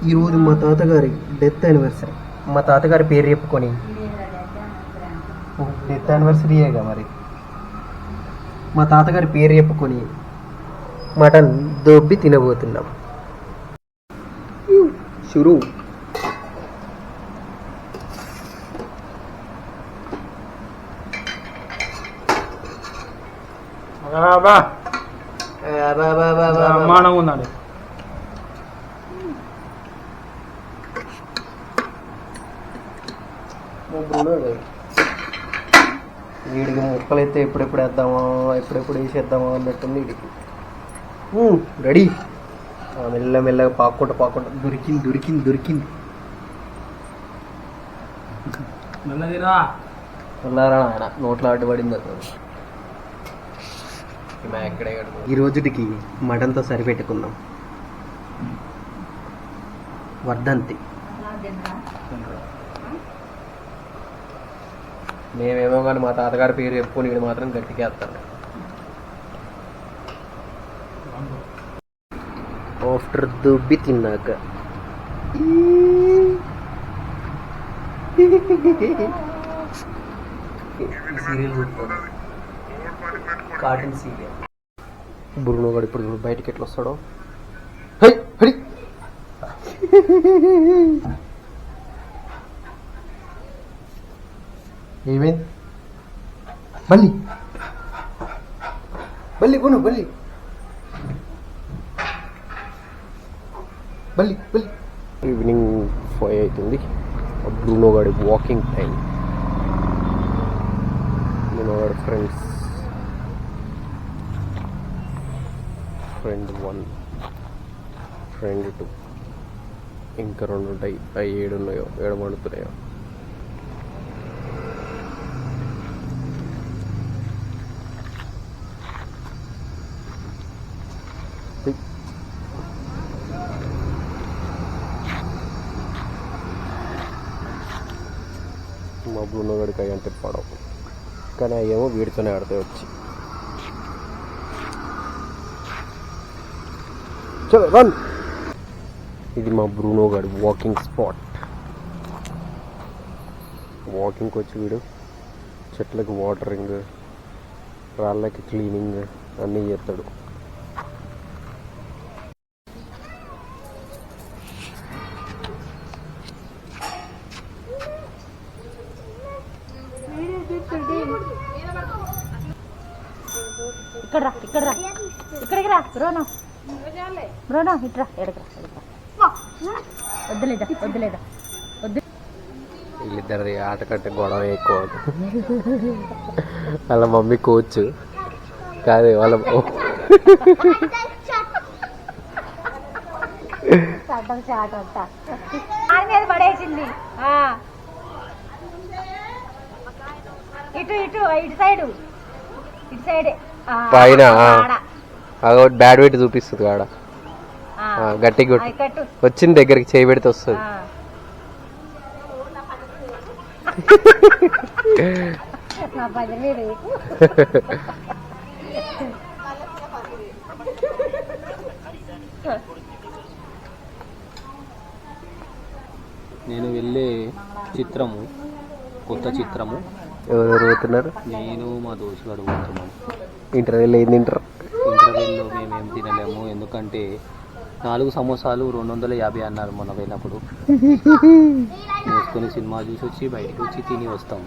ఈరోజు మా తాతగారి డెత్ యానివర్సరీ. మా తాతగారి పేరు చెప్పుకొని డెత్ యానివర్సరీయేగా మరి. మా తాతగారి పేరు చెప్పుకొని మటన్ దొబ్బి తినబోతున్నాం. షురూ. ఉందండి. వీడికి ముక్కలైతే ఎప్పుడెప్పుడు వేద్దామా ఎప్పుడెప్పుడు వేసేద్దామా అన్నట్టుంది వీడికి. రెడీ. మెల్లమెల్లగా పాక్కుంటా దొరికింది. మెల్లరా ఆయన నోట్లో అడ్డుపడింది. ఈ రోజుటికి మటన్తో సరిపెట్టుకుందాం. వర్ధంతి. మేమేమో కానీ మా తాతగారి పేరు చెప్పుకొని ఇక్కడ మాత్రం గట్టికేస్తాను. ఆఫ్టర్ దుబ్బి తిన్నాక సీరియల్ చూస్తాను. Cartoon serial. బ్రూనో గారు ఇప్పుడు బయటికి ఎట్లా వస్తాడో. ఏమైంది? బల్లి కొను బల్లి. ఈవినింగ్ 5 అవుతుంది. బ్రూనో గారి వాకింగ్ టైం. బ్రూనో గారి ఫ్రెండ్ 1, ఫ్రెండ్ 2, ఇంకా 2 ఉంటాయి. అవి 7 ఉన్నాయో 7 మండుతున్నాయో. మా బ్రూనో గడికి అవి అంటే పడవు, కానీ అవేమో వీడితోనే ఆడితే వచ్చి. చలో రన్. ఇది మా బ్రూనో గారి వాకింగ్ స్పాట్. వాకింగ్కి వచ్చి వీడు చెట్లకి వాటరింగ్, రాళ్ళకి క్లీనింగ్ అన్నీ చేస్తాడు. ఇక్కడికి రా బ్రోనా ఇట్రా. వద్దులేదా. వీళ్ళిద్దరి ఆట కంటే గొడవ ఎక్కువ. వాళ్ళ మమ్మీ కోచ్ కాదు, వాళ్ళ పడేసింది. ఇటు సైడ్ పైన బ్యాడ్ పెట్టి చూపిస్తుంది కాడ. గట్టిగా వచ్చింది దగ్గరికి చేయి పెడితే వస్తుంది. నేను వెళ్ళే చిత్రము, కొత్త చిత్రము. ఎవరెవరు పోతున్నారు? నేను మా దోస్తుగాడు పోతున్నాను. ఇంటర్వ్యూలో ఏం తింటారు? ఇంటర్వ్యూలో మేమేం తినలేము, ఎందుకంటే 4 సమోసాలు 250 అన్నారు మొన్న పోయినప్పుడు. మూసుకొని సినిమా చూసి వచ్చి బయటకు వచ్చి తిని వస్తాం.